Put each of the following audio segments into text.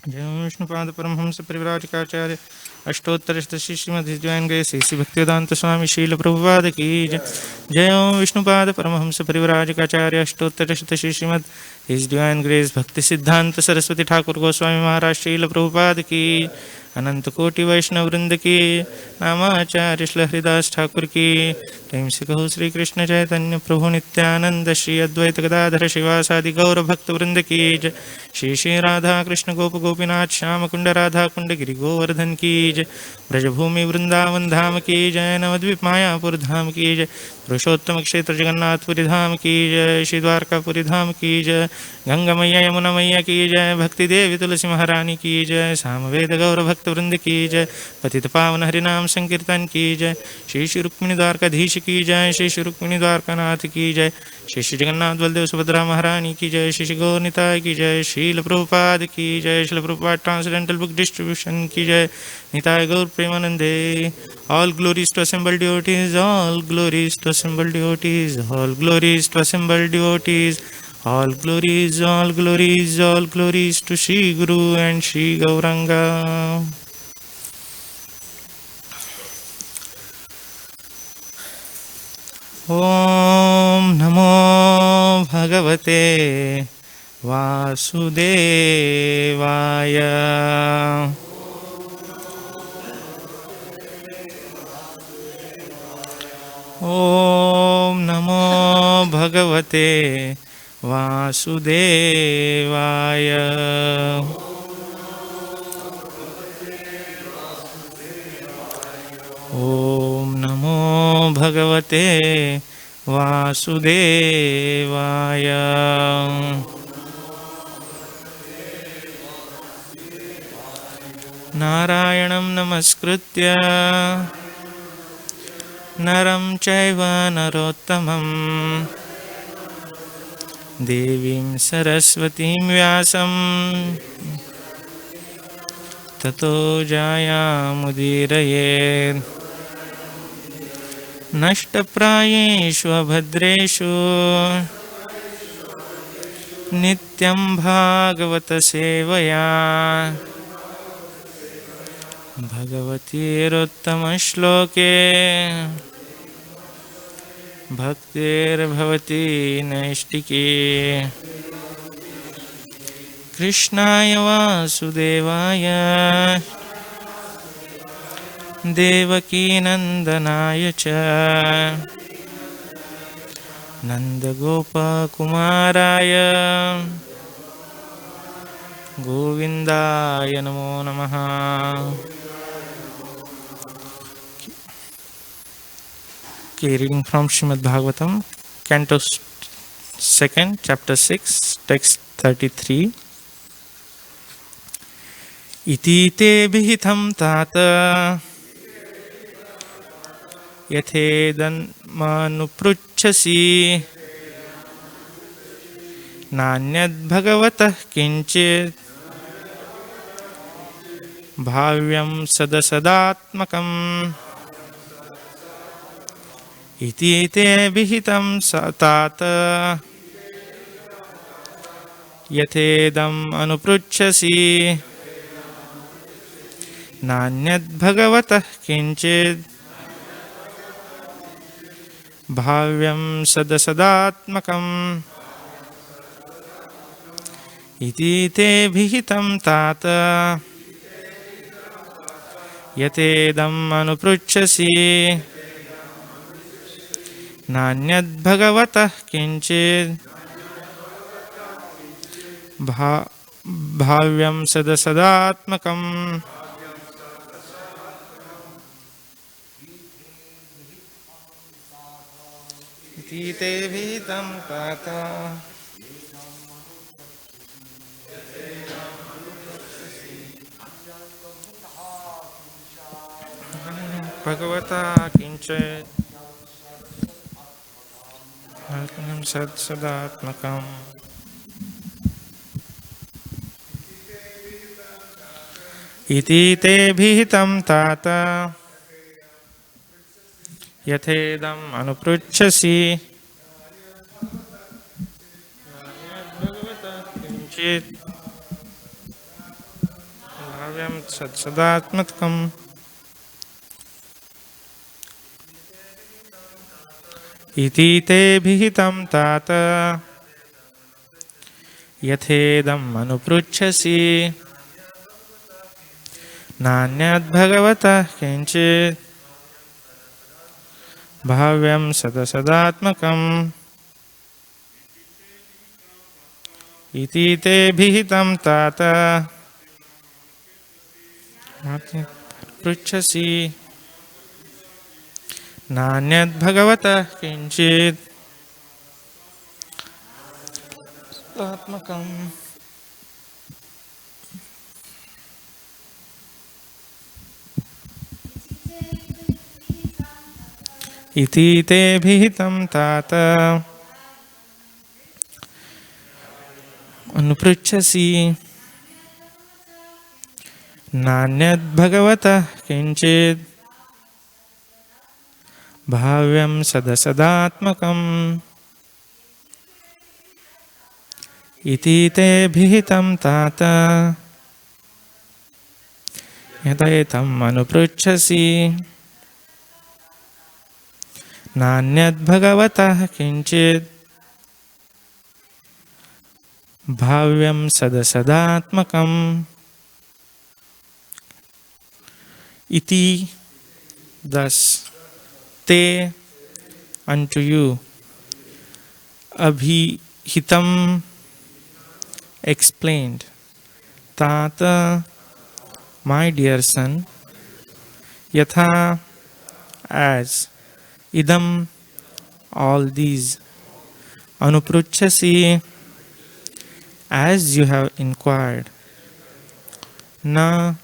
जय विष्णुपाद परमहंस परिव्राजकाचार्य अष्टोत्तरशतशी श्रीमद्विद्वान गए श्री श्री भक्तिवेदांत स्वामी शील प्रभुपाद की जय। जय ओम Vishnupada Paramahamsa Parivrajakacharya Ashtottarashata Shrimad His Divine Grace Bhakti Siddhanta Saraswati Thakur Goswami महाराज शील प्रभुपाद की अनंत कोटि वैष्णव वृंद की नामाचार्य श्री हरिदास ठाकुर की प्रेम से कहो श्री कृष्ण चैतन्य प्रभु नित्यानंद श्री अद्वैत गदाधर शिवासादि गौर भक्त वृंद की जय। श्री श्री राधा कृष्ण गोप गोपीनाथ श्याम कुंड राधा कुंड गिरि गोवर्धन की जय। ब्रजभूमि वृंदावन धाम की जय। नवद्वीप मायापुर धाम की जय। पुरुषोत्तम क्षेत्र जगन्नाथपुरी धाम की जय। श्री द्वारकापुरी धाम की जय। गंगा मैया यमुना मैया की जय। भक्ति देवी तुलसी महारानी की जय। सामवेद गौर भक्त वृंद की जय। पतित पावन हरिनाम संकीर्तन की जय। श्री श्री रुक्मिणी द्वारकाधीश की जय। श्री श्री रुक्मिणी द्वारकानाथ की जय। श्री श्री जगन्नाथ बलदेव सुभद्रा महारानी की जय। श्री श्री गौर निताय की जय। श्रील प्रभुपाद की जय। Srila Prabhupada transcendental book distribution की जय। निताय गौर प्रेमानंदे। All glories to assembled devotees, all glories to assembled devotees, all glories to assembled devotees, all glories to Shri Guru and Shri Gauranga. Om Namo Bhagavate Vasudevaya. Om Namo Bhagavate Vasudevaya. Om Namo Bhagavate Vasudevaya. Narayanam namaskritya naram chaiva narottamam देवीं सरस्वतीं व्यासं ततो जायामुदीरयेत्। नष्टप्रायेषु अभद्रेषु नित्यं भागवत सेवया भगवतीरुत्तमश्लोके भक्तिर्भवति नैष्टिकी। कृष्णाय वासुदेवाय देवकीनन्दनाय च नन्दगोपकुमाराय गोविन्दाय नमो नमः। Okay, reading from Srimad Bhagavatam, Canto 2, Chapter 6, Text 33. Iti te vihitam tata yathedan manupruchasi nanyad bhagavatah kinchit bhavyam sadasadatmakam. इति ते विहितं तात यथेदम् अनुपृच्छसि नान्यद्भगवतः किञ्चित् भाव्यं सदसदात्मकम्। इति ते विहितं तात यथेदम् अनुपृच्छसि नान्यद्भगवतः किञ्चित् भाव्यं सदसदात्मकम्। इति ते विहितं तात भगवता किञ्चित् सदात्मकम्। इति ते विहितं तात यथेदम् अनुपृच्छसि किंचित् भाव्यं सदात्मकम् इति ते विहितं तात यथेदम् अनुपृच्छसि नान्यद्भगवतः किञ्चित् भाव्यं सदसदात्मकम् इति ते विहितं तात पृच्छसि नान्यद्भगवतः किञ्चित् आत्मकम् इति ते विहितं तात अनुपृच्छसि नान्यद्भगवतः किञ्चित् भाव्यं सदसदात्मकम् इति ते विहितं तात यथेदम् अनुपृच्छसि नान्यद्भगवतः किञ्चित् भाव्यं सदसदात्मकम् इति thus te unto you abhihitam explained tata my dear son yatha as idam all these anupruchasi as you have inquired na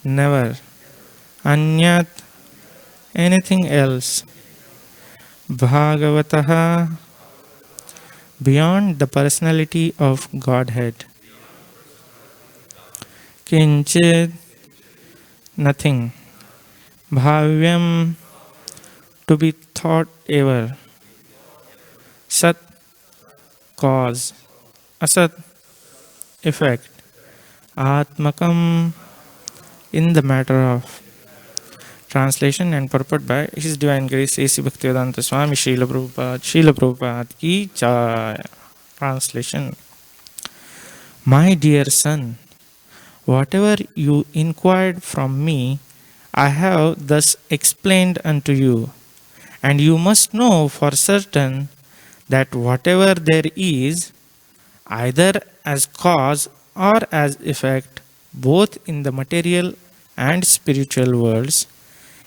never anyat anything else bhagavataha beyond the personality of Godhead kinchit nothing bhavyam to be thought ever sat cause asat effect atmakam in the matter of. Translation and purport by His Divine Grace A.C. Bhaktivedanta Swami Srila Prabhupada ki jai. Translation. My dear son, whatever you inquired from me, I have thus explained unto you, and you must know for certain that whatever there is, either as cause or as effect, both in the material and spiritual worlds,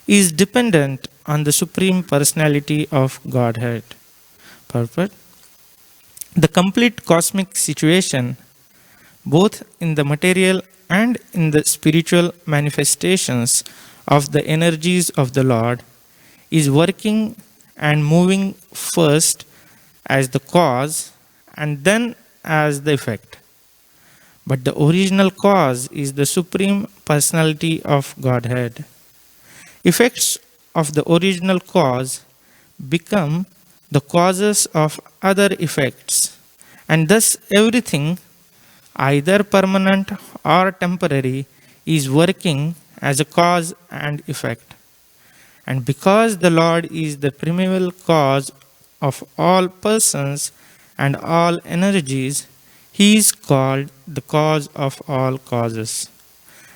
is dependent on the Supreme Personality of Godhead. Purport. The complete cosmic situation, both in the material and in the spiritual manifestations of the energies of the Lord, is working and moving first as the cause and then as the effect. But the original cause is the Supreme Personality of Godhead. Effects of the original cause become the causes of other effects, and thus everything, either permanent or temporary, is working as a cause and effect. And because the Lord is the primeval cause of all persons and all energies, He is called the cause of all causes.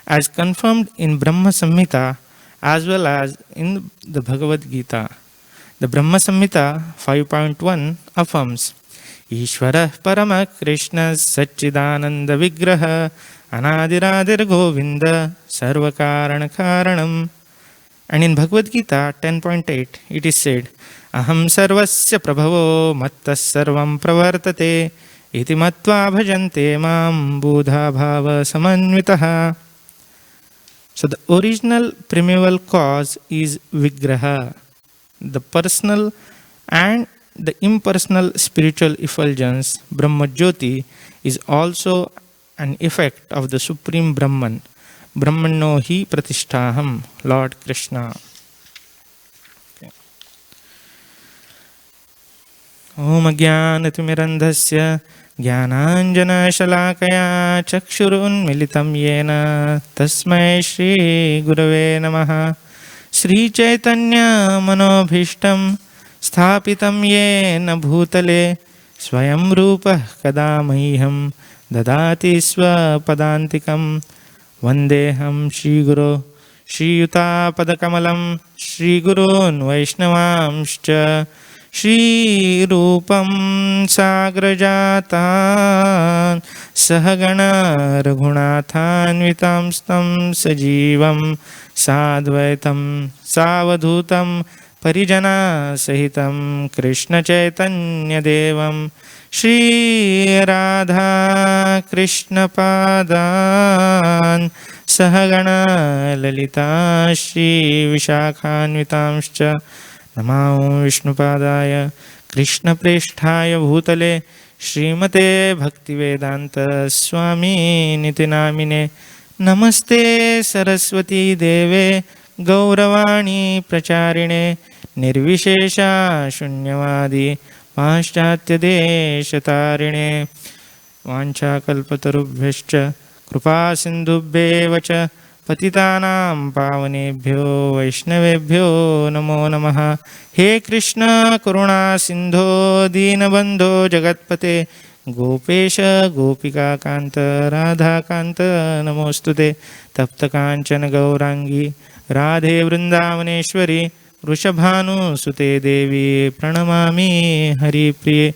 As confirmed in Brahma Samhita as well as in the Bhagavad Gita. The Brahma Samhita 5.1 affirms, Ishvarah Parama Krishna Satchidananda Vigraha Anadiradir Govinda Sarvakarana Karanam. And in Bhagavad Gita 10.8 it is said, Aham Sarvasya Prabhavo Mattas Sarvam Pravartate Iti Matva Bhajante Mam Buddha Bhava Samanvitaha. So the original primeval cause is Vigraha. The personal and the impersonal spiritual effulgence, Brahma Jyoti, is also an effect of the Supreme Brahman. Brahmano hi pratishtaham, Lord Krishna. Okay. ॐ ज्ञानतिमिरन्धस्य ज्ञानाञ्जनशलाकया चक्षुरुन्मिलितं येन तस्मै श्रीगुरवे नमः। श्रीचैतन्यमनोभीष्टं स्थापितं येन भूतले स्वयं रूपः कदा मह्यं ददाति स्वपदान्तिकं। वन्देऽहं श्रीगुरो श्रीयुतापदकमलं श्रीगुरून् वैष्णवांश्च श्रीरूपं साग्रजातान् सहगण रघुनाथान्वितांस्तं सजीवं साद्वैतं सावधूतं परिजनसहितं कृष्णचैतन्यदेवं श्रीराधा कृष्णपादान् सहगण ललिता श्रीविशाखान्वितांश्च नमो विष्णुपादाय कृष्णप्रेष्ठाय भूतले श्रीमते भक्तिवेदांत स्वामिनिति नामिने। नमस्ते सरस्वती देवे गौरवाणी प्रचारिणे निर्विशेषा शून्यवादी पाश्चात्यदेशतारिणे। वाञ्छाकल्पतरुभ्यश्च कृपा सिन्धुभ्येव च पतितानां पावनेभ्यो वैष्णवेभ्यो नमो नमः। हे कृष्ण करुणा सिन्धो दीनबन्धो जगत्पते गोपेश गोपिकाकान्त राधाकान्त नमोऽस्तुते। तप्तकाञ्चन गौराङ्गी राधे वृन्दावनेश्वरी वृषभानुसुते देवी प्रणमामि हरिप्रिये।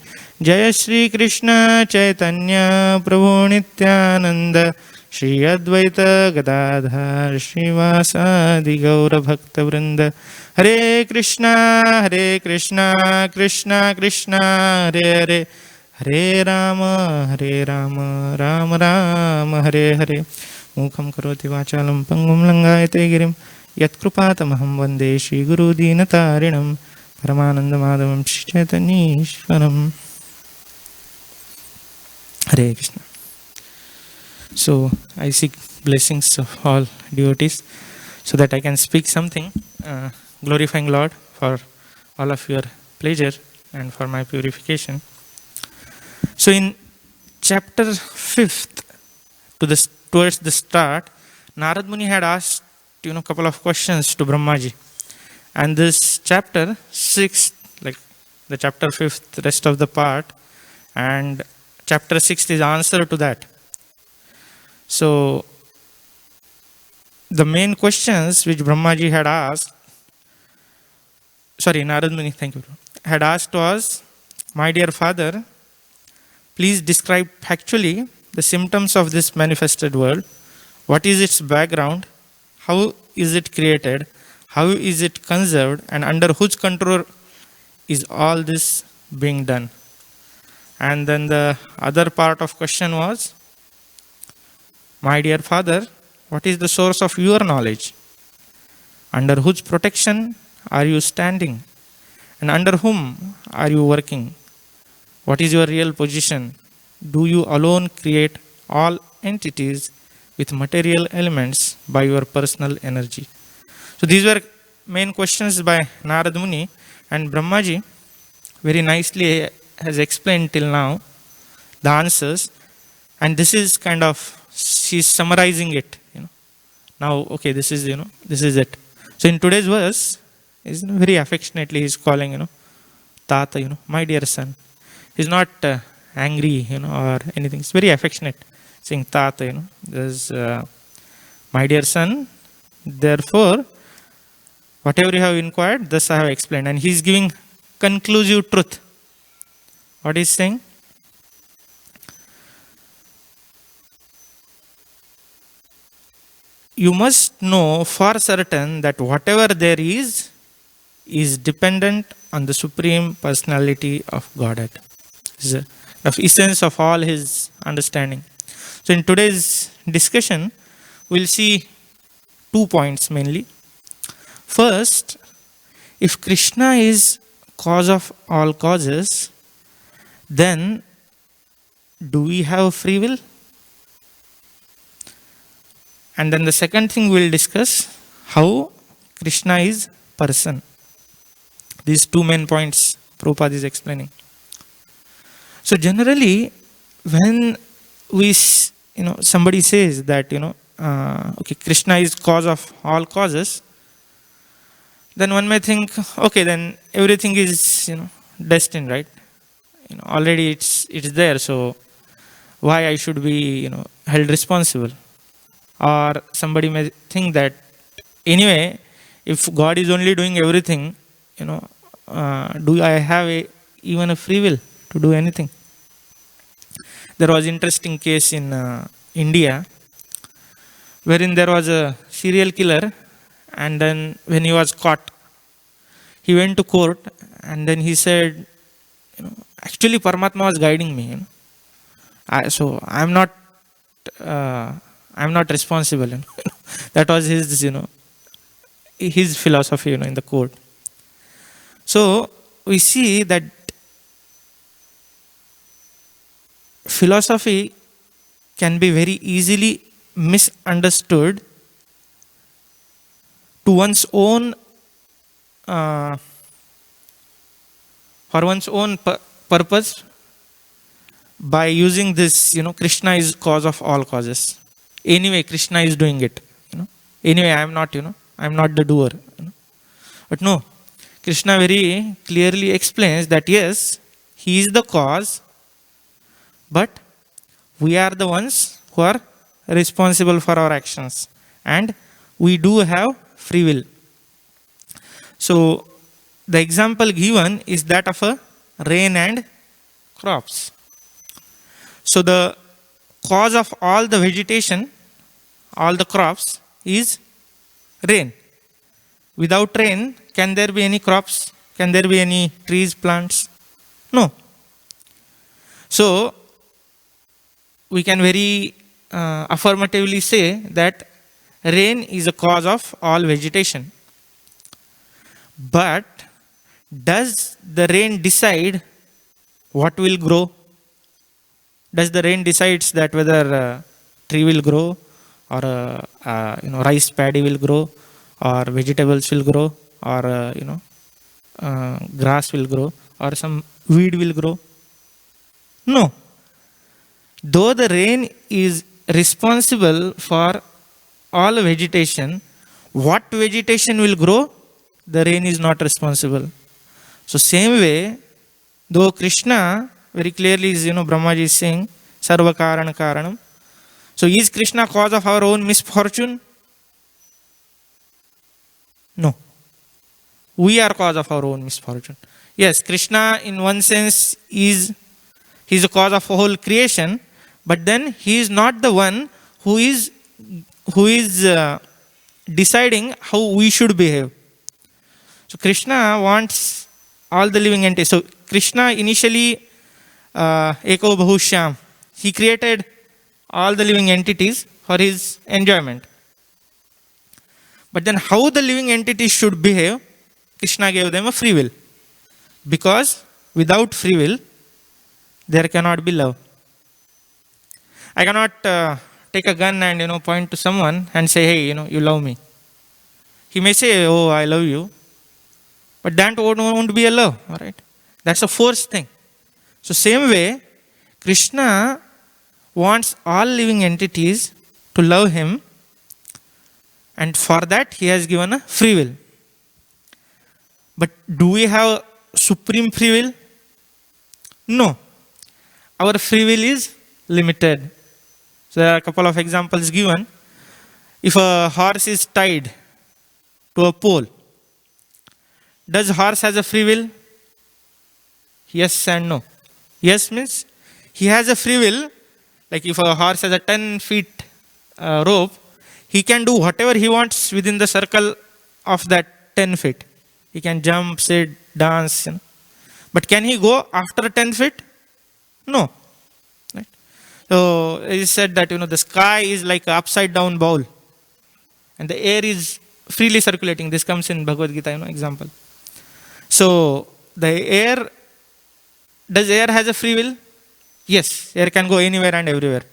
जय श्री कृष्ण चैतन्य प्रभु नित्यानंद श्री अद्वैत गदाधर श्रीवासादि गौरभक्तवृंद। हरे कृष्णा कृष्णा कृष्णा हरे हरे हरे राम राम राम हरे हरे। मूकं करोति वाचालं पंगुं लङ्घयते गिरिं यत्कृपातमहं वन्दे श्रीगुरुदीनतारिणं परमानन्दमाधवं श्रीचैतन्येश्वरम्। Hare Krishna. So I seek blessings of all devotees so that I can speak something glorifying Lord for all of your pleasure and for my purification. So in chapter 5th, towards the start, Narad Muni had asked couple of questions to Brahmaji, and this chapter 6th, like the chapter 5th, rest of the part, and chapter 6th is answer to that. So the main questions which Brahmaji had asked, Narad Muni, thank you, had asked was, my dear father, please describe factually the symptoms of this manifested world. What is its background? How is it created? How is it conserved? And under whose control is all this being done? And then the other part of question was, my dear father, what is the source of your knowledge? Under whose protection are you standing? And under whom are you working? What is your real position? Do you alone create all entities with material elements by your personal energy? So these were main questions by Narad Muni, and Brahmaji very nicely has explained till now the answers, and this is kind of, she's summarizing it. Now, okay, this is this is it. So in today's verse, is very affectionately he's calling Tata, my dear son. He's not angry, or anything. It's very affectionate, saying Tata, there's my dear son. Therefore, whatever you have inquired, thus I have explained, and he's giving conclusive truth. What is saying? You must know for certain that whatever there is dependent on the Supreme Personality of Godhead. This is the essence of all his understanding. So in today's discussion, we'll see 2 points mainly. First, if Krishna is cause of all causes, then do we have free will? And then the second thing we'll discuss, how Krishna is person. These two main points Prabhupada is explaining. So generally, when somebody says that okay, Krishna is cause of all causes, then one may think, okay, then everything is destined, right? Already it's there, so why I should be held responsible? Or somebody may think that anyway, if God is only doing everything, do I have even a free will to do anything? There was interesting case in India, wherein there was a serial killer, and then when he was caught, he went to court, and then he said, actually Paramatma was guiding me, so I'm not responsible. That was his philosophy, in the court. So we see that philosophy can be very easily misunderstood to one's own for one's own purpose, by using this, Krishna is cause of all causes. Anyway, Krishna is doing it. Anyway, I'm not the doer. But no, Krishna very clearly explains that yes, he is the cause, but we are the ones who are responsible for our actions, and we do have free will. So the example given is that of a rain and crops. So the cause of all the vegetation, all the crops, is rain. Without rain, can there be any crops? Can there be any trees, plants? No. So we can very affirmatively say that rain is a cause of all vegetation. But does the rain decide what will grow? Does the rain decides that whether tree will grow, or rice paddy will grow, or vegetables will grow, or grass will grow, or some weed will grow? No. Though the rain is responsible for all vegetation, what vegetation will grow, the rain is not responsible. So same way, though Krishna very clearly is, Brahmaji is saying, Sarva Karana Karanam. So is Krishna cause of our own misfortune? No. We are cause of our own misfortune. Yes, Krishna in one sense he's the cause of whole creation, but then he is not the one who is deciding how we should behave. So Krishna wants all the living entities. So Krishna initially, Eko Bahushyam, he created all the living entities for his enjoyment. But then how the living entities should behave, Krishna gave them a free will. Because without free will, there cannot be love. I cannot take a gun and point to someone and say, hey, you love me. He may say, oh, I love you. But that won't be a love, all right? That's a forced thing. So same way, Krishna wants all living entities to love him, and for that he has given a free will. But do we have supreme free will? No. Our free will is limited. So there are a couple of examples given. If a horse is tied to a pole, does horse has a free will? Yes and no. Yes means he has a free will. Like if a horse has a 10 feet rope, he can do whatever he wants within the circle of that 10 feet. He can jump, sit, dance. But can he go after 10 feet? No. Right? So it is said that the sky is like an upside down bowl, and the air is freely circulating. This comes in Bhagavad Gita, example. So the air, does air has a free will? Yes, air can go anywhere and everywhere.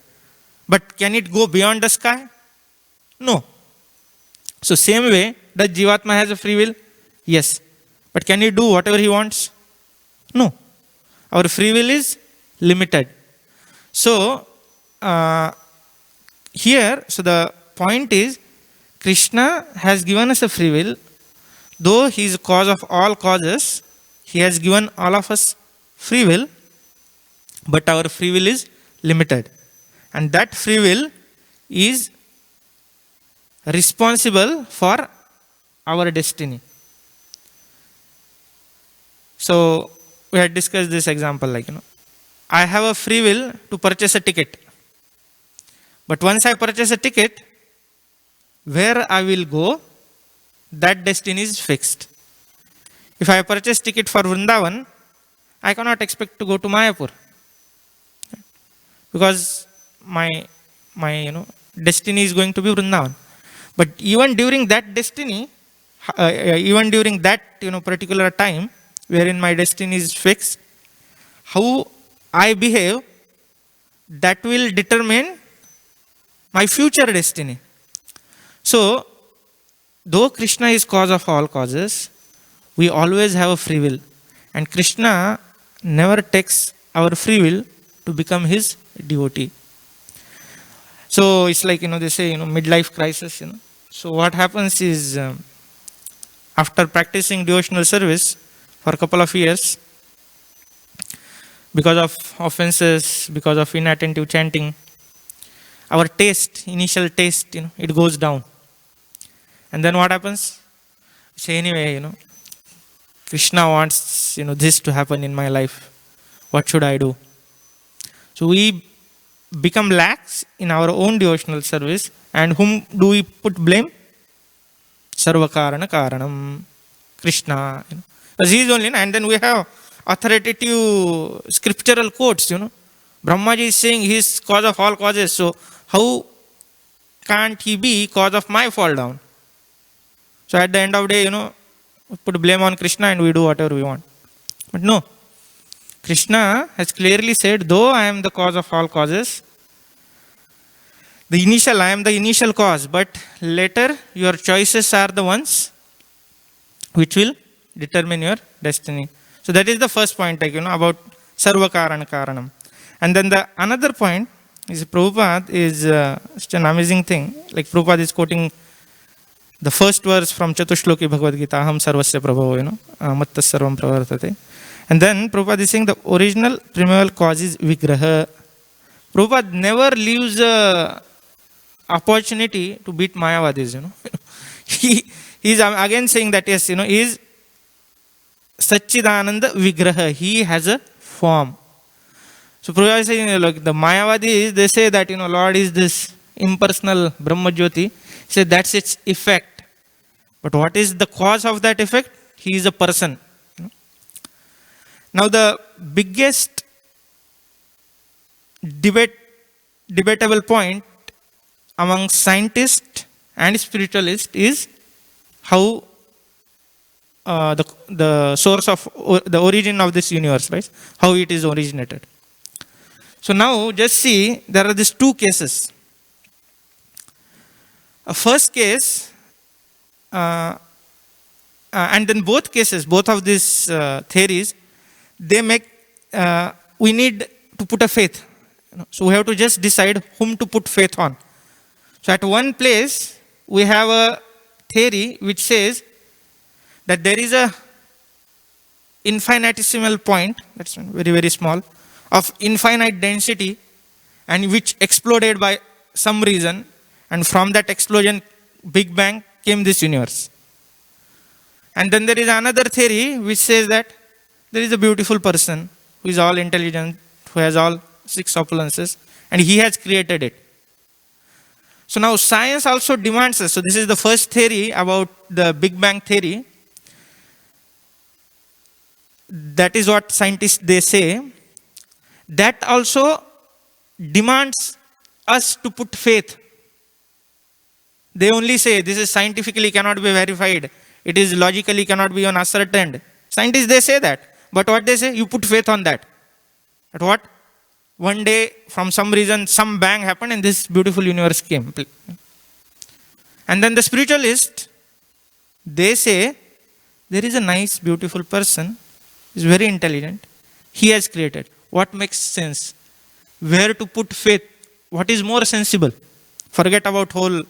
But can it go beyond the sky? No. So same way, does Jivatma has a free will? Yes. But can he do whatever he wants? No. Our free will is limited. So, here, so the point is, Krishna has given us a free will. Though he is cause of all causes, he has given all of us free will, but our free will is limited. And that free will is responsible for our destiny. So, we had discussed this example like, I have a free will to purchase a ticket. But once I purchase a ticket, where I will go, that destiny is fixed. If I purchase ticket for Vrindavan, I cannot expect to go to Mayapur, because my destiny is going to be Vrindavan. But even during that destiny, even during that particular time wherein my destiny is fixed, how I behave, that will determine my future destiny. So, though Krishna is cause of all causes, we always have a free will. And Krishna never takes our free will to become his devotee. So, it's like, they say, midlife crisis, So, what happens is, after practicing devotional service for a couple of years, because of offenses, because of inattentive chanting, our taste, initial taste, it goes down. And then what happens? Say, anyway, Krishna wants, this to happen in my life. What should I do? So we become lax in our own devotional service. And whom do we put blame? Sarvakarana Karanam, Krishna. Because he is only, and then we have authoritative scriptural quotes, Brahmaji is saying he is cause of all causes. So how can't he be cause of my fall down? So at the end of the day, we put blame on Krishna and we do whatever we want. But no. Krishna has clearly said, though I am the cause of all causes, I am the initial cause, but later your choices are the ones which will determine your destiny. So that is the first point, about Sarvakarana Karanam. And then the another point is Prabhupada is such an amazing thing. Like Prabhupada is quoting the first verse from Chatushloki Bhagavad Gita, Aham Sarvasya Prabhavo, Mattas Sarvam Pravartate. And then Prabhupada is saying the original primeval cause is Vigraha. Prabhupada never leaves a opportunity to beat Mayavadis, He is again saying that, yes, he is Satchidananda Vigraha. He has a form. So Prabhupada is saying, look, the Mayavadis, they say that, Lord is this impersonal Brahma Jyoti. He said that's its effect. But what is the cause of that effect? He is a person. Now the biggest debatable point among scientists and spiritualists is how the source of the origin of this universe, right? How it is originated. So now just see, there are these two cases. A first case, and then both cases, both of these theories, they make, we need to put a faith. So we have to just decide whom to put faith on. So at one place, we have a theory which says that there is a infinitesimal point, that's very, very small, of infinite density, and which exploded by some reason, and from that explosion, Big Bang, came this universe. And then there is another theory which says that there is a beautiful person who is all intelligent, who has all 6 opulences, and he has created it. So now science also demands us. So this is the first theory about the Big Bang theory. That is what scientists, they say. That also demands us to put faith. They only say this is scientifically cannot be verified. It is logically cannot be ascertained. Scientists, they say that. But what they say? You put faith on that. At what? One day, from some reason, some bang happened and this beautiful universe came. And then the spiritualists, they say, there is a nice, beautiful person, is very intelligent. He has created. what makes sense, where to put faith, what is more sensible. Forget about whole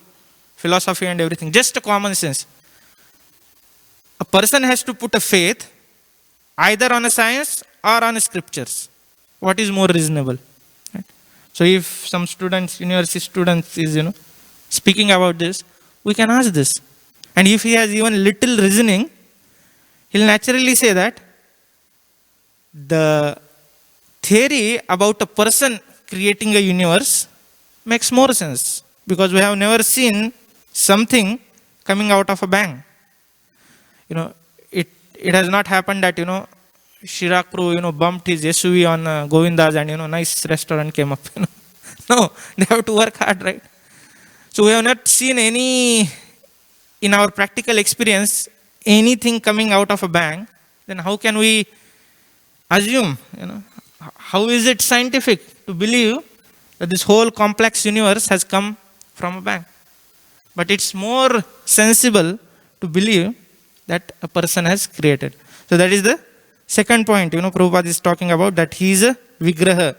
philosophy and everything, just a common sense. A person has to put a faith either on a science or on a scriptures. What is more reasonable? Right? So if some students, university students is, speaking about this, we can ask this. And if he has even little reasoning, he'll naturally say that the theory about a person creating a universe makes more sense, because we have never seen something coming out of a bang. It has not happened that, Chirac Pro, bumped his SUV on Govinda's and, nice restaurant came up. No, they have to work hard, right? So we have not seen any, in our practical experience, anything coming out of a bang. Then how can we assume, how is it scientific to believe that this whole complex universe has come from a bang? But it's more sensible to believe that a person has created. So that is the second point, Prabhupada is talking about, that he is a Vigraha.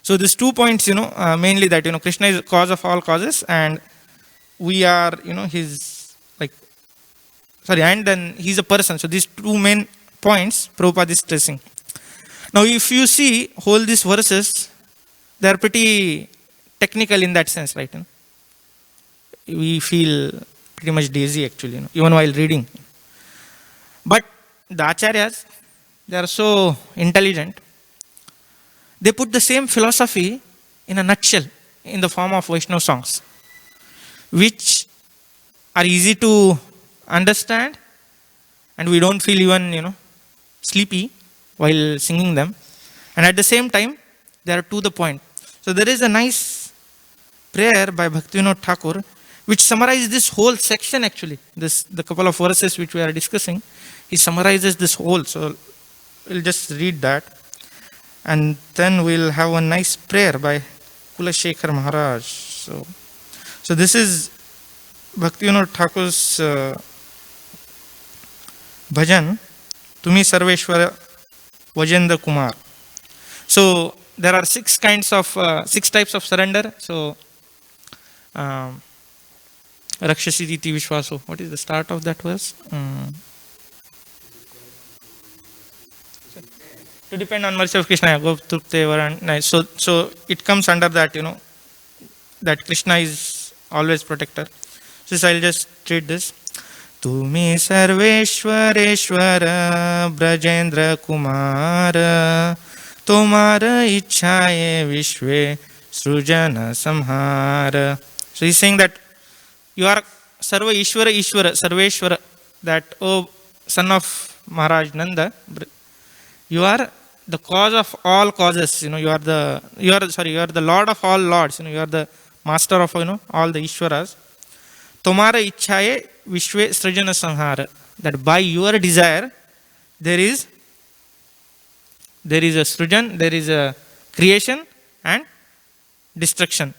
So these 2 points, mainly that, Krishna is the cause of all causes, and we are, his, and then he's a person. So these 2 main points Prabhupada is stressing. Now if you see whole these verses, they are pretty technical in that sense, right? We feel pretty much dizzy actually, even while reading. But the Acharyas, they are so intelligent. They put the same philosophy in a nutshell in the form of Vaishnava songs, which are easy to understand, and we don't feel even, sleepy while singing them. And at the same time, they are to the point. So there is a nice prayer by Bhaktivinoda Thakur, which summarizes this whole section actually. The couple of verses which we are discussing, he summarizes this whole. So we'll just read that. And then we'll have a nice prayer by Kulashekar Maharaj. So this is Bhaktivinoda Thakur's bhajan, Tumi Sarveshwara Vajendra Kumar. So there are 6 types of surrender. So Rakshasi Iti Vishwaso. What is the start of that verse? To depend on mercy of Krishna. So it comes under that, that Krishna is always protector. So I'll just read this. Tumi Sarveshwareshwara Brajendra Kumara Tomara Ichhaye Vishwe Srujana Samhara. So he's saying that you are Sarva Ishvara Ishvara, Sarveshwara, that, oh son of Maharaj Nanda, you are the cause of all causes. You are the Lord of all lords. You are the master of all the Ishwaras. Tomara Ichhaye Vishwe Srujana Samhara. That by your desire there is a srujan, there is a creation and destruction.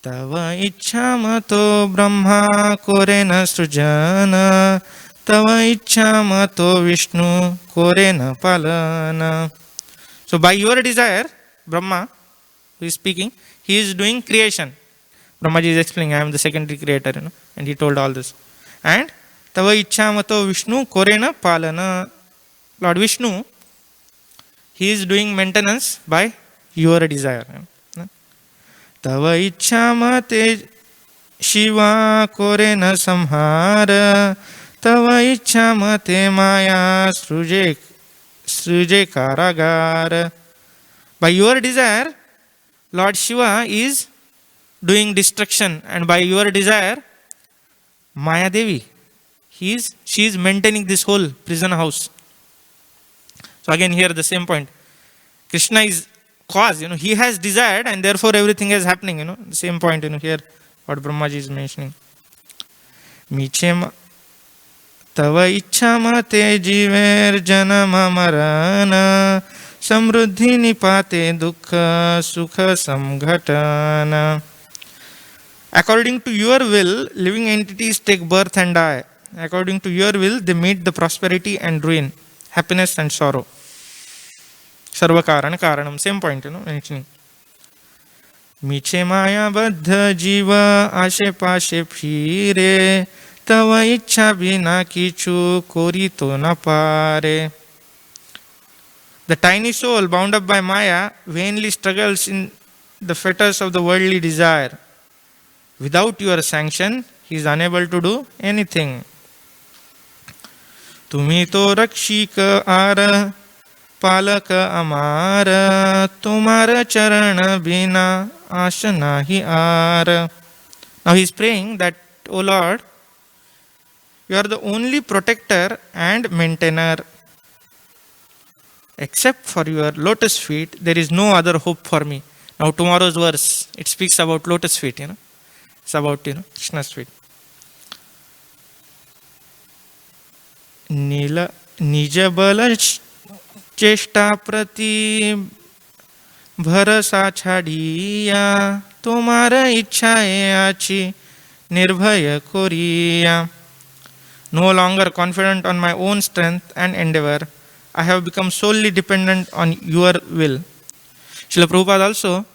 Tava ichhamato brahma korena srujana, tava ichhamato Vishnu korena palana. So by your desire, Brahma, who is speaking, he is doing creation. Brahmaji is explaining, I am the secondary creator, and he told all this. And tava ichhamato Vishnu korena palana. Lord Vishnu, he is doing maintenance by your desire. Tava ichhamate Shiva korena samhara, tava ichhamate maya sruje karagara. By your desire, Lord Shiva is doing destruction, and by your desire, Maya Devi, she is maintaining this whole prison house. So again here the same point. Krishna is cause, he has desired and therefore everything is happening, the same point, here what Brahmaji is mentioning. Michem tava ichhamate jiver janama marana, samruddhi nipate dukkha sukha samghatana. According to your will, living entities take birth and die. According to your will, they meet the prosperity and ruin, happiness and sorrow. सर्व कारण कारणम, same point, mentioning. मीछे मायाबद्ध जीव आशे पाशे फिरे, तव इच्छा बिना किछु कोरी तो न पारे. The tiny soul bound up by Maya vainly struggles in the fetters of the worldly desire. Without your sanction, he is unable to do anything. तुम्ही तो रक्षिक आर पालक अमार, तुम्हार चरण बिना आश नाही are. Now he is praying that, O Lord, you are the only protector and maintainer. Except for your lotus feet, there is no other hope for me. Now tomorrow's verse, it speaks about lotus feet, It's about, Krishna's feet. नील निज बल चेष्टा प्रति भरसा छाड़िया, तुम्हार इच्छाएं आची निर्भय Korea. No longer confident on my own strength and endeavor, I have become solely dependent on your will. Srila Prabhupada also,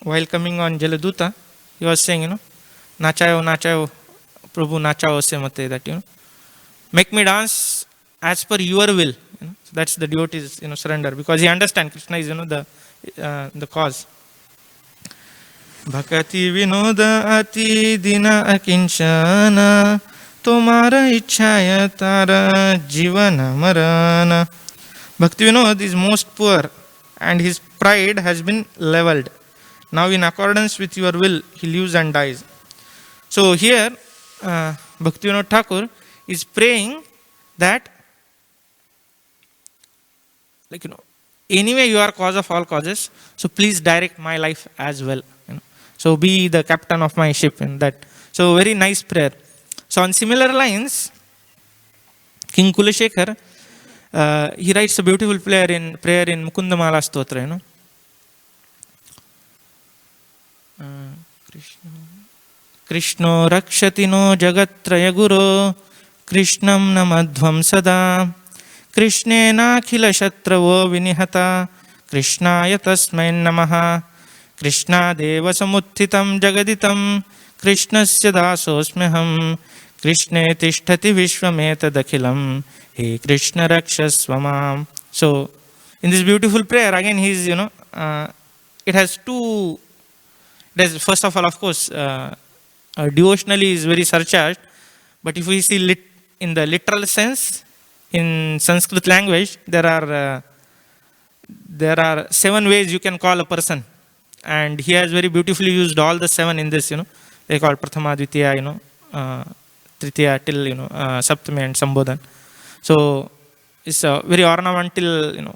while coming on Jaladuta, he was saying, Nachayo, Nachayo, Prabhu Nachao se mate, that, make me dance as per your will. So that's the devotee's, surrender, because he understands Krishna is, the cause. Bhakati vinoda ati dina akinchana, tomara ichhaya tara jivana marana. Bhakti Vinod is most poor and his pride has been leveled. Now in accordance with your will, he lives and dies. So here, Bhakti Vinod Thakur is praying that, anyway you are cause of all causes, so please direct my life as well. So be the captain of my ship in that. So very nice prayer. So on similar lines, King Kulashekar, he writes a beautiful prayer in Mukundamala Stotra, Krishno rakshati no jagatraya guru, Krishnam namadhvam sada, Krishne nakhila shatravo vinihata, Krishnaya tasmai namaha, Krishna deva samuthitam jagaditam, Krishnasya dasosmyaham, Krishne tishtati vishwametadakhilam, He Krishna rakshasva mam. So in this beautiful prayer, again he is, it has two, first of all, of course, devotionally is very surcharged, but if we see in the literal sense, in Sanskrit language, there are 7 ways you can call a person, and he has very beautifully used all the 7 in this. They call Prathama, Dvitiya, Tritiya till Saptami and Sambodhan. So it's very ornamental,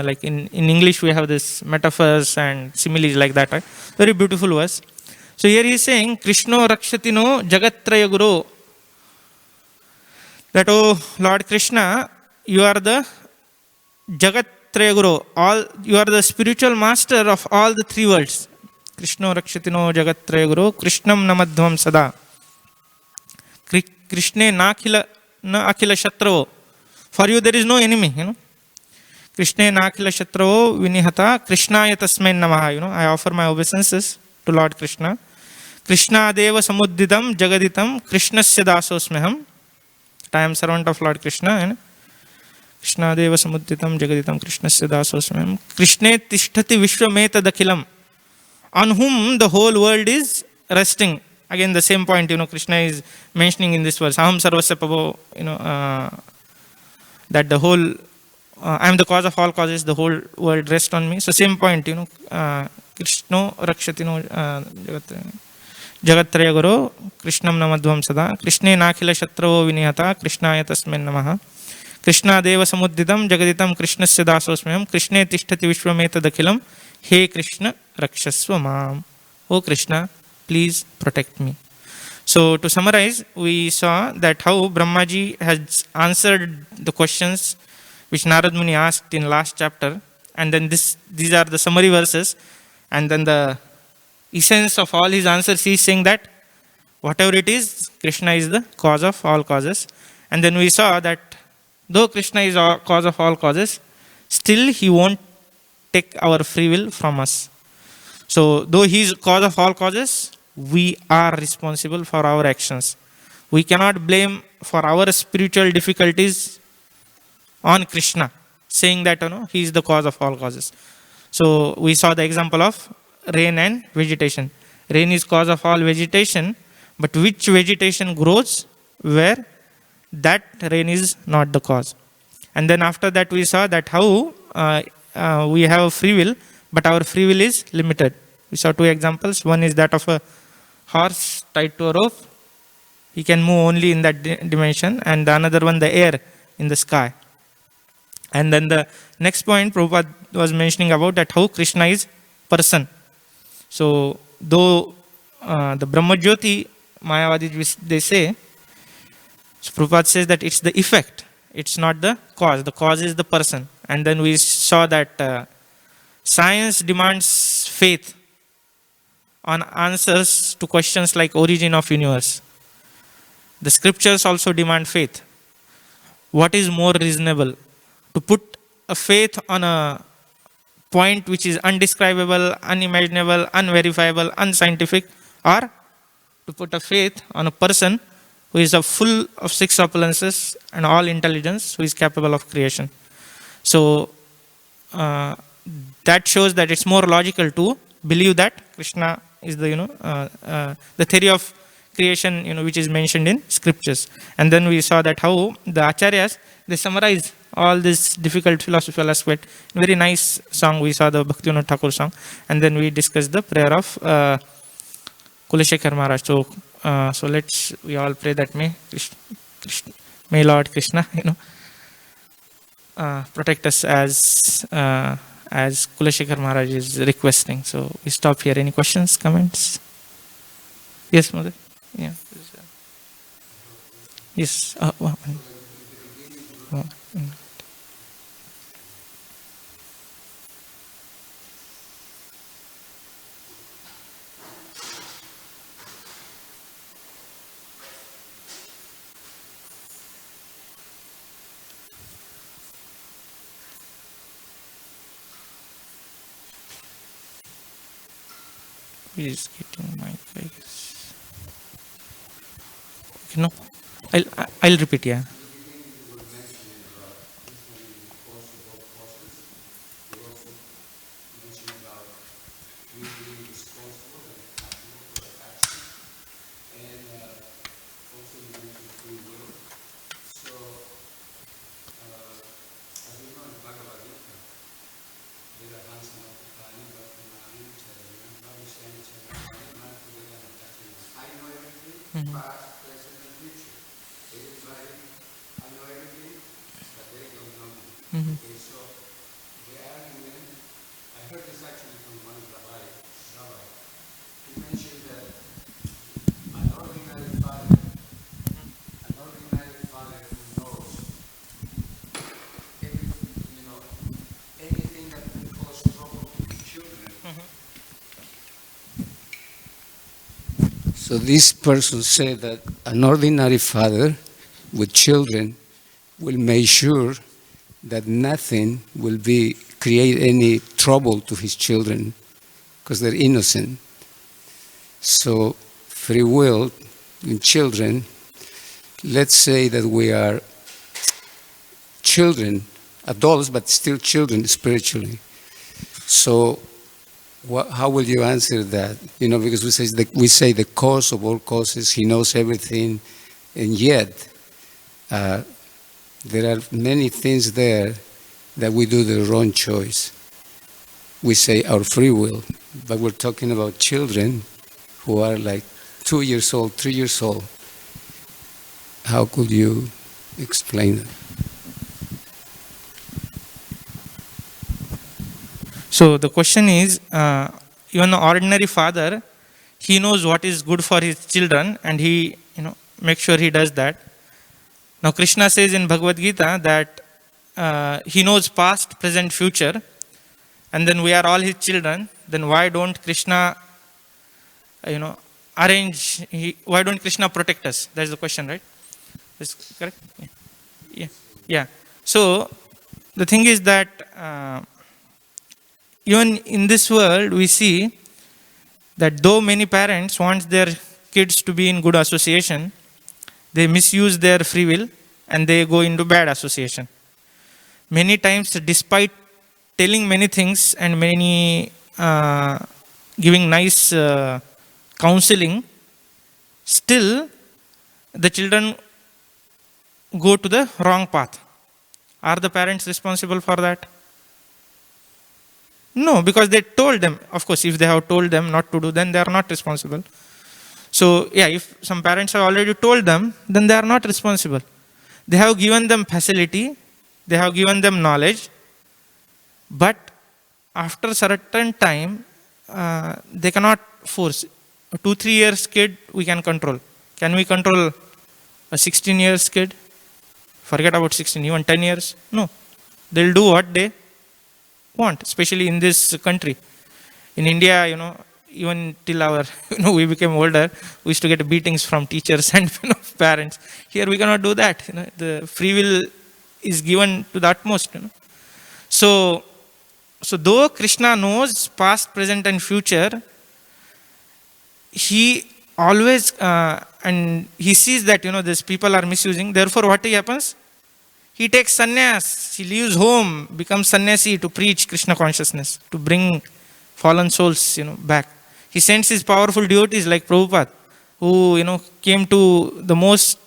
like in English we have this metaphors and similes like that, right? Very beautiful verse. So here he is saying, Krishno rakshatino jagatraya guru, that, oh Lord Krishna, you are the jagatraya guru, you are the spiritual master of all the 3 worlds. Krishno rakshatino jagatraya guru, Krishnam namadhvam sada, Krishne na akhila shatravo. For you there is no enemy, Krishne na akhila shatravo vinihata, Krishnaya tasmai namaha. I offer my obeisances to Lord Krishna. Krishna deva samudditam jagaditam, Krishnasya dasosmyaham. I am servant of Lord Krishna. Krishna deva samudditam jagaditam, Krishnasya dasosmyaham. Krishne tishtati vishwametadakhilam, on whom the whole world is resting. Again the same point, Krishna is mentioning in this verse, aham sarvasya prabho, that the whole, I am the cause of all causes, the whole world rests on me. So same point, Krishno rakshatino jagatraya guru, Krishnam namadhvam sada, Krishne nakhila shatravo vinihata, Krishnaya tasmai namaha, Krishna deva samudditam jagaditam, Krishnasya dasosmyaham, Krishne tishtati vishwametadakhilam, He Krishna rakshasva mam. O Krishna, please protect me. So to summarize, we saw that how Brahmaji has answered the questions which Narad Muni asked in last chapter, and then these are the summary verses, and then the essence of all his answers, he is saying that whatever it is, Krishna is the cause of all causes. And then we saw that though Krishna is cause of all causes, still he won't take our free will from us. So, though He is cause of all causes, we are responsible for our actions. We cannot blame for our spiritual difficulties on Krishna, saying that He is the cause of all causes. So, we saw the example of rain and vegetation. Rain is cause of all vegetation, but which vegetation grows where that rain is not the cause. And then after that we saw that how we have a free will, but our free will is limited. We saw two examples. One is that of a horse tied to a rope. He can move only in that dimension. And the another one, the air in the sky. And then the next point Prabhupada was mentioning about that how Krishna is person. So though the Brahma Jyoti, Mayavadi, they say, so Prabhupada says that it's the effect. It's not the cause. The cause is the person. And then we saw that science demands faith on answers to questions like origin of universe. The scriptures also demand faith. What is more reasonable? To put a faith on a point which is undescribable, unimaginable, unverifiable, unscientific, or to put a faith on a person who is full of six opulences and all intelligence, who is capable of creation. So that shows that it's more logical to believe that Krishna is the the theory of creation which is mentioned in scriptures. And then we saw that how the acharyas, they summarize all this difficult philosophical aspect. Very nice song. We saw the Bhaktivinoda Thakur song, and then we discussed the prayer of Kulashekar Maharaj. So we all pray that may Lord Krishna protect us as Kulashekar Maharaj is requesting. So we stop here. Any questions, comments? Yes, Mother. Yeah. Yes. Is getting my guys. Okay, no, I'll repeat. Yeah. So this person said that an ordinary father with children will make sure that nothing will create any trouble to his children because they're innocent. So free will in children, let's say that we are children, adults, but still children spiritually. So how will you answer that? Because we say the cause of all causes, he knows everything, and yet there are many things there that we do the wrong choice. We say our free will, but we're talking about children who are like 2 years old, 3 years old. How could you explain that? So the question is, even the ordinary father, he knows what is good for his children, and he, makes sure he does that. Now Krishna says in Bhagavad Gita that he knows past, present, future, and then we are all his children. Then why don't Krishna, why don't Krishna protect us? That's the question, right? Is correct? Yeah. So the thing is that even in this world, we see that though many parents want their kids to be in good association, they misuse their free will and they go into bad association. Many times, despite telling many things and giving nice counseling, still the children go to the wrong path. Are the parents responsible for that? No, because they told them. Of course, if they have told them not to do, then they are not responsible. So, yeah, if some parents have already told them, then they are not responsible. They have given them facility, they have given them knowledge, but after a certain time, they cannot force. A 2-3 years kid, we can control. Can we control a 16 years kid? Forget about 16, even 10 years? No. They'll do what they want, especially in this country. In India, even till our, we became older, we used to get beatings from teachers and parents. Here we cannot do that. The free will is given to the utmost. So though Krishna knows past, present and future, he always, and he sees that, these people are misusing. Therefore, what happens? He takes sannyas, he leaves home, becomes sannyasi to preach Krishna consciousness, to bring fallen souls, back. He sends his powerful devotees like Prabhupada, who, came to the most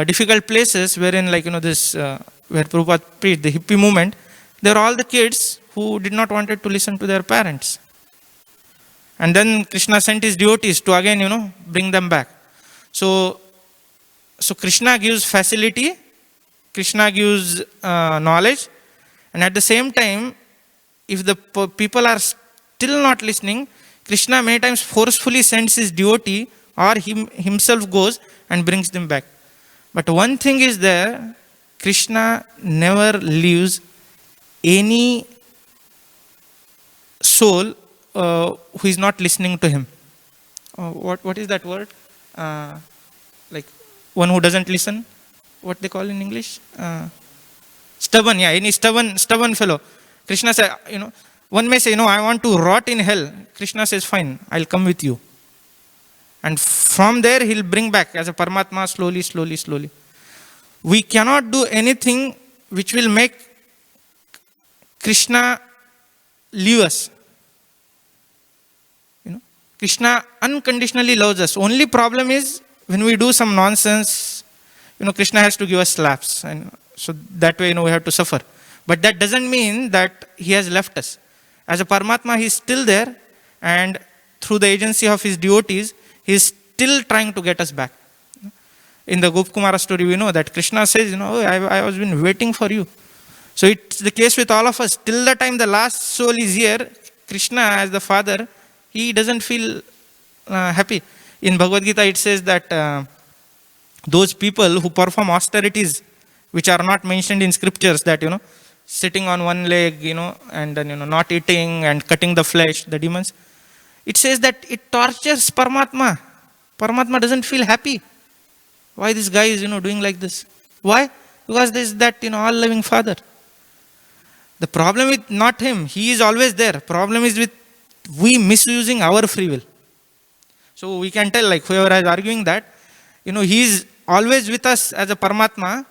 difficult places wherein, this, where Prabhupada preached, the hippie movement. There are all the kids who did not wanted to listen to their parents. And then Krishna sent his devotees to again, bring them back. So Krishna gives facility, Krishna gives knowledge, and at the same time, if the people are still not listening, Krishna many times forcefully sends his devotee or himself goes and brings them back. But one thing is there, Krishna never leaves any soul who is not listening to him. What is that word? Like one who doesn't listen? What they call in English? Stubborn, yeah, any stubborn fellow. Krishna said, one may say, I want to rot in hell. Krishna says, fine, I'll come with you. And from there, he'll bring back as a Paramatma slowly. We cannot do anything which will make Krishna leave us. Krishna unconditionally loves us. Only problem is when we do some nonsense, Krishna has to give us slaps. And so that way, we have to suffer. But that doesn't mean that he has left us. As a Paramatma, he is still there, and through the agency of his devotees, he is still trying to get us back. In the Gopkumara story, we know that Krishna says, I was been waiting for you. So it's the case with all of us. Till the time the last soul is here, Krishna as the father, he doesn't feel happy. In Bhagavad Gita, it says that those people who perform austerities, which are not mentioned in scriptures, that, sitting on one leg, and then, not eating and cutting the flesh, the demons. It says that it tortures Paramatma. Paramatma doesn't feel happy. Why this guy is, doing like this? Why? Because there is that, all-loving father. The problem is not him. He is always there. Problem is with we misusing our free will. So we can tell, like whoever is arguing that, he is always with us as a Paramatma.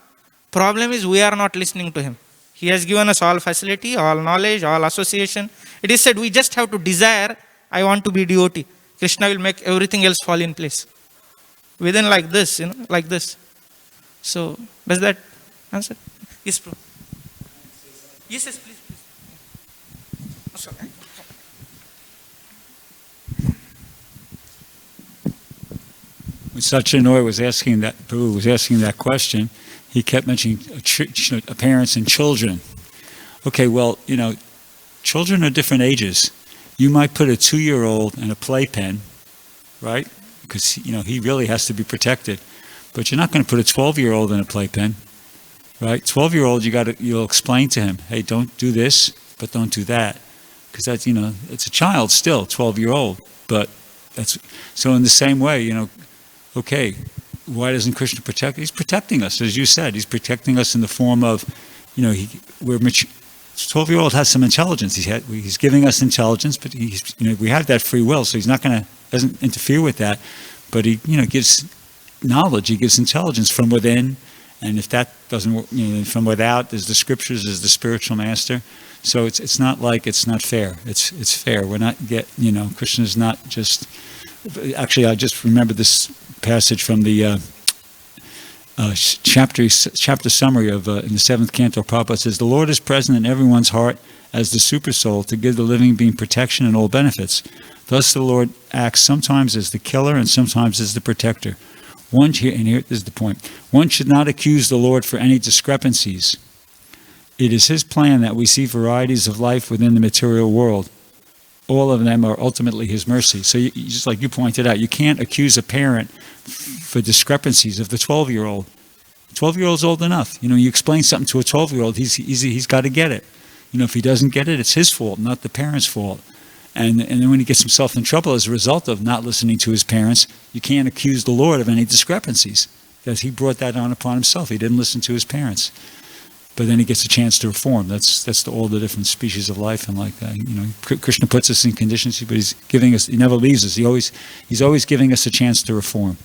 Problem is we are not listening to him. He has given us all facility, all knowledge, all association. It is said we just have to desire, I want to be devotee. Krishna will make everything else fall in place. Within like this, like this. So, does that answer? Yes, bro. Yes, please. Oh, sorry. When Satchinoy was asking that question, he kept mentioning parents and children. Okay, well, children are different ages. You might put a 2-year-old in a playpen, right? Because, he really has to be protected. But you're not going to put a 12-year-old in a playpen, right? 12-year-old, you'll explain to him, hey, don't do this, but don't do that. Because that's, it's a child still, 12-year-old. But that's, so in the same way, okay, why doesn't Krishna protect? He's protecting us, as you said. He's protecting us in the form of, we're 12-year-old has some intelligence. He's giving us intelligence, but we have that free will, so he's doesn't interfere with that. But he, gives knowledge. He gives intelligence from within, and if that doesn't work, from without, there's the scriptures, there's the spiritual master. So it's not like it's not fair. It's fair. We're not Krishna is not just. Actually, I just remember this passage from the chapter summary of in the 7th canto. Prabhupada says, "The Lord is present in everyone's heart as the super soul to give the living being protection and all benefits. Thus the Lord acts sometimes as the killer and sometimes as the protector. And here is the point. One should not accuse the Lord for any discrepancies. It is His plan that we see varieties of life within the material world. All of them are ultimately His mercy." So just like you pointed out, you can't accuse a parent for discrepancies of the 12-year-old. 12-year-old's old enough. You explain something to a 12-year-old, he's got to get it. If he doesn't get it, it's his fault, not the parent's fault. And then when he gets himself in trouble as a result of not listening to his parents, you can't accuse the Lord of any discrepancies, because He brought that on upon Himself. He didn't listen to his parents. But then he gets a chance to reform. That's all the different species of life and like that. Krishna puts us in conditions, but He's giving us. He never leaves us. He's always giving us a chance to reform.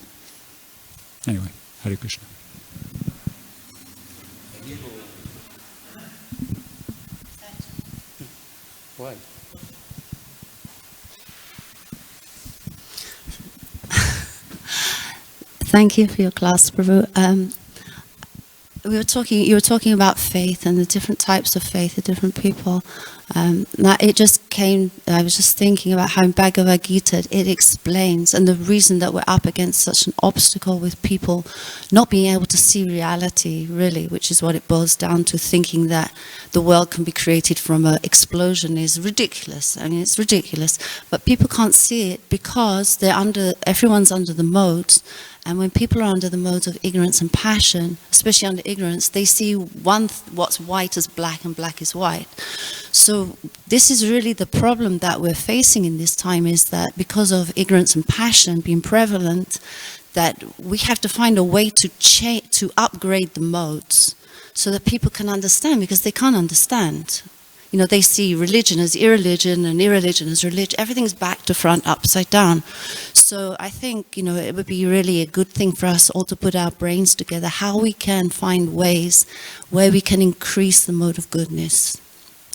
Anyway, Hare Krishna. What? Thank you for your class, Prabhu. You were talking about faith and the different types of faith, the different people. It just came, I was just thinking about how in Bhagavad Gita it explains, and the reason that we're up against such an obstacle with people not being able to see reality, really, which is what it boils down to, thinking that the world can be created from an explosion is ridiculous. I mean, it's ridiculous. But people can't see it because everyone's under the modes. And when people are under the modes of ignorance and passion, especially under ignorance, they see what's white as black and black is white. So this is really the problem that we're facing in this time, is that because of ignorance and passion being prevalent, that we have to find a way to upgrade the modes so that people can understand, because they can't understand. They see religion as irreligion and irreligion as religion. Everything's back to front, upside down. So I think, it would be really a good thing for us all to put our brains together, how we can find ways where we can increase the mode of goodness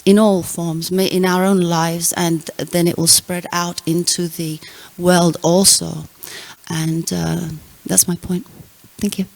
in all forms, in our own lives, and then it will spread out into the world also. And that's my point. Thank you.